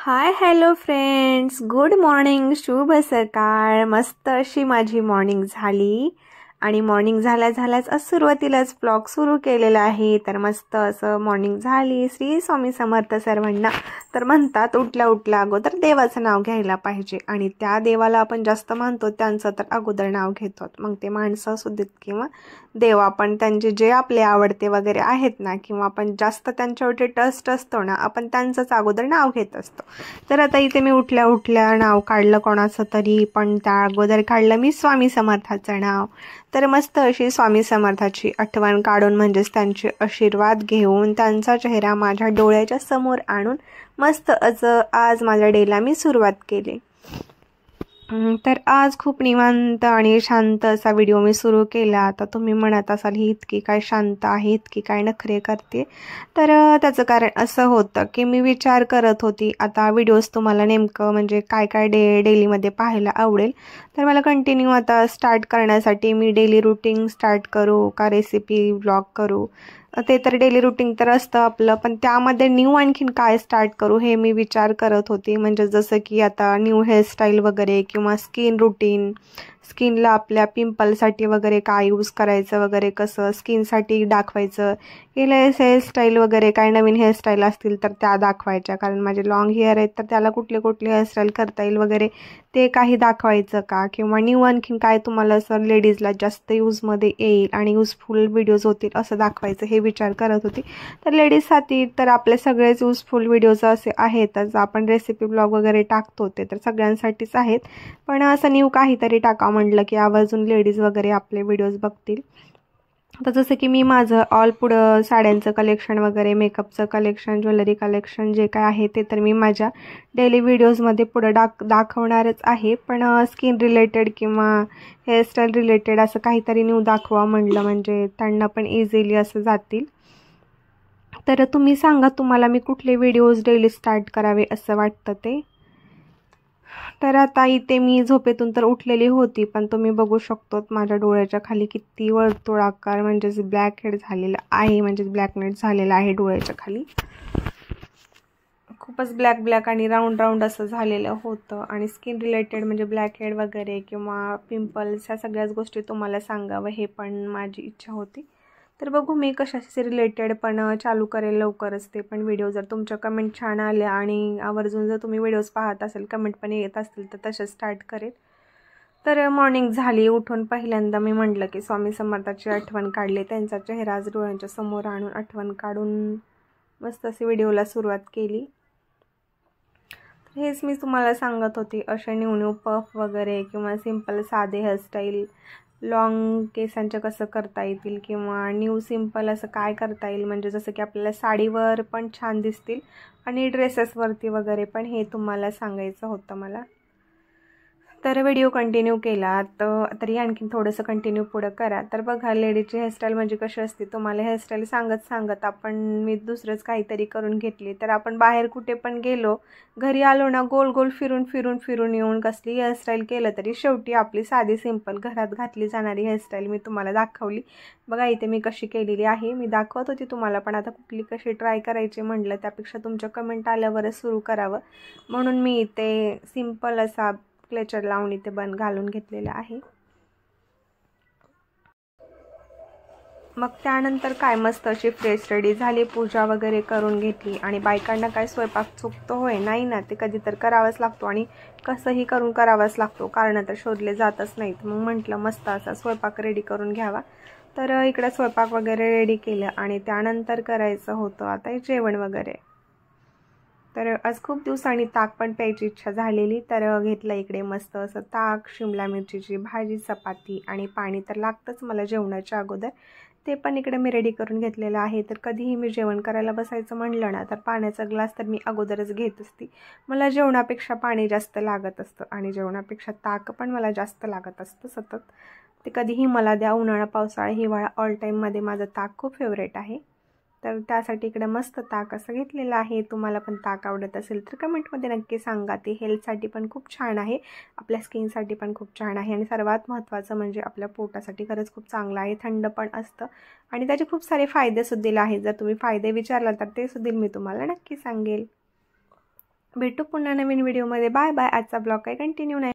Hi hello friends, good morning, शुभ सकाळ. मस्त अशी माझी मॉर्निंग झाली आणि मॉर्निंग झाल्याच सुरुवातीलाच ब्लॉग सुरू केलेला आहे. तर मस्त असं मॉर्निंग झाली. श्री स्वामी समर्थ सर्वांना. तर म्हणतात उठल्या अगोदर देवाचं नाव घ्यायला पाहिजे आणि त्या देवाला आपण जास्त मानतो त्यांचं तर अगोदर नाव घेतो. मग ते माणसं असू देत किंवा देव, आपण त्यांचे जे आपले आवडते वगैरे आहेत ना, किंवा आपण जास्त त्यांच्यावरती ट्रस्ट असतो ना, आपण त्यांचंच अगोदर नाव घेत असतो. तर आता इथे मी उठल्या नाव काढलं कोणाचं तरी, पण त्या अगोदर काढलं मी स्वामी समर्थाचं नाव. तर मस्त अशी स्वामी समर्थाची आठवण काढून, म्हणजेच त्यांचे आशीर्वाद घेऊन त्यांचा चेहरा माझ्या डोळ्याच्या समोर आणून मस्त असं आज माझ्या डेला मी सुरुवात केली. तर आज खूप निवांत आणि शांत असा व्हिडिओ मी सुरू केला. तर तुम्ही म्हणत असाल ही इतकी काय शांत आहे, इतकी काय नखरे करते. तर त्याचं कारण असं होतं की मी विचार करत होती आता व्हिडिओज तुम्हाला नेमकं म्हणजे काय डेलीमध्ये पाहायला आवडेल. तर मला कंटिन्यू आता स्टार्ट करण्यासाठी मी डेली रुटीन स्टार्ट करू का रेसिपी व्लॉग करू, ते तर डेली रुटीन तर असतं आपलं, पण त्यामध्ये न्यू आणखीन काय स्टार्ट करू हे मी विचार करत होती. म्हणजे जसं की आता न्यू हेअरस्टाईल वगैरे किंवा स्किन रुटीन, स्किनला आपल्या पिंपलसाठी वगैरे काय यूज करायचं वगैरे, कसं स्किनसाठी दाखवायचं, केलं हेअरस्टाईल वगैरे काय नवीन हेअरस्टाईल असतील तर त्या दाखवायच्या. कारण माझे लॉंग हेअर आहेत तर त्याला कुठले हेअरस्टाईल करता येईल वगैरे ते काही दाखवायचं का, किंवा न्यू आणखीन काय तुम्हाला असं लेडीजला जास्त यूजमध्ये येईल आणि यूजफुल व्हिडिओज होतील असं दाखवायचं हे विचार करत होती. तर लेडीजसाठी तर आपले सगळेच यूजफुल व्हिडिओज असे आहेतच. आपण रेसिपी ब्लॉग वगैरे टाकतो ते तर सगळ्यांसाठीच आहेत, पण असं न्यू काहीतरी टाका म्हटलं की आवर्जून लेडीज वगैरे आपले व्हिडिओज बघतील. तर जसं की मी माझं ऑल पुढं साड्यांचं कलेक्शन वगैरे, मेकअपचं कलेक्शन, ज्वेलरी कलेक्शन जे काय आहे ते तर मी माझ्या डेली व्हिडिओजमध्ये पुढं दाखवणारच आहे. पण स्किन रिलेटेड किंवा हेअरस्टाईल रिलेटेड असं काहीतरी न्यू दाखवा म्हटलं म्हणजे त्यांना पण इझिली असं जातील. तर तुम्ही सांगा तुम्हाला मी कुठले व्हिडिओज डेली स्टार्ट करावे असं वाटतं ते. तर आता इथे मी झोपेतून तर उठलेली होती, पण तुम्ही बघू शकतो माझ्या डोळ्याच्या खाली किती वर्तुळाकार म्हणजेच ब्लॅक हेड झालेला आहे, म्हणजेच ब्लॅकनेट झालेला आहे डोळ्याच्या खाली. खूपच ब्लॅक आणि राऊंड असं झालेलं होतं. आणि स्किन रिलेटेड म्हणजे ब्लॅक हेड वगैरे किंवा पिंपल्स ह्या सगळ्याच गोष्टी तुम्हाला सांगावं हे पण माझी इच्छा होती. तर बघू मी कशाशी रिलेटेड पण चालू करेल लवकरच ते पण व्हिडिओ. जर तुमच्या कमेंट छान आल्या आणि आवर्जून जर तुम्ही व्हिडिओज पाहत असेल, कमेंट पण येत असतील तर तसे स्टार्ट करेल. तर मॉर्निंग झाली, उठून पहिल्यांदा मी म्हटलं की स्वामी समर्थाची आठवण काढली, त्यांचा चेहरा आज डोळ्यांच्या समोर आणून आठवण काढून मस्त अशी व्हिडिओला सुरुवात केली. हेच मी तुम्हाला सांगत होती, असे न्यू पफ वगैरे किंवा सिंपल साधे हेअरस्टाईल लॉंग केसांचं कसं करता येतील, किंवा न्यू सिंपल असं काय करता येईल, म्हणजे जसं की आपल्याला साडीवर पण छान दिसतील आणि ड्रेसेसवरती वगैरे पण, हे तुम्हाला सांगायचं होतं मला. तर व्हिडिओ कंटिन्यू केला तरी आणखीन थोडंसं कंटिन्यू पुढं करा. तर बघा लेडीजची हेअरस्टाईल म्हणजे कशी असते, तुम्हाला हेअरस्टाईल सांगत आपण मी दुसरंच काहीतरी करून घेतली. तर आपण बाहेर कुठे पण गेलो, घरी आलो ना, गोल फिरून येऊन कसली हेअरस्टाईल केलं तरी शेवटी आपली साधी सिंपल घरात घातली जाणारी हेअरस्टाईल मी तुम्हाला दाखवली. बघा इथे मी कशी केलेली आहे, मी दाखवत होती तुम्हाला, पण आता कुठली कशी ट्राय करायची म्हटलं त्यापेक्षा तुमच्या कमेंट आल्यावरच सुरू करावं, म्हणून मी इथे सिंपल असा क्लेचर लावून इथे बन घालून घेतलेला आहे. मग त्यानंतर काय मस्त अशी फ्रेश रेडी झाली, पूजा वगैरे करून घेतली. आणि बायकांना काय स्वयंपाक चुकतो होय नाही ना, ते कधी तर करावाच लागतो आणि कसंही करून करावाच लागतो, कारण तर शोधले जातच नाहीत. मग म्हटलं मस्त असा स्वयंपाक रेडी करून घ्यावा. तर इकडे स्वयंपाक वगैरे रेडी केलं आणि त्यानंतर करायचं होतं आता जेवण वगैरे. तर आज खूप दिवसांनी ताक पण प्यायची इच्छा झालेली, तर घेतलं इकडे मस्त असं ताक, शिमला मिरचीची भाजी, चपाती आणि पाणी तर लागतंच मला जेवणाच्या अगोदर, ते पण इकडे मी रेडी करून घेतलेलं आहे. तर कधीही मी जेवण करायला बसायचं म्हणलं ना, तर पाण्याचा ग्लास तर मी अगोदरच घेत असते. मला जेवणापेक्षा पाणी जास्त लागत असतं आणि जेवणापेक्षा ताक पण मला जास्त लागत असतं सतत. ते कधीही मला द्या, उन्हाळा, पावसाळा, हिवाळा, ऑल टाईममध्ये माझं ताक खूप फेवरेट आहे. तर त्यासाठी इकडे मस्त ताक असं घेतलेलं आहे. तुम्हाला पण ताक आवडत असेल तर कमेंटमध्ये नक्की सांगा. ते हेल्थसाठी पण खूप छान आहे, आपल्या स्किनसाठी पण खूप छान आहे आणि सर्वात महत्त्वाचं म्हणजे आपल्या पोटासाठी खरंच खूप चांगलं आहे, थंड पण असतं आणि त्याचे खूप सारे फायदे सुद्धा आहेत. जर तुम्ही फायदे विचारला तर ते सुद्धा मी तुम्हाला नक्की सांगेल. भेटू पुन्हा नवीन व्हिडिओमध्ये. Bye bye. आजचा ब्लॉग काही कंटिन्यू नाही.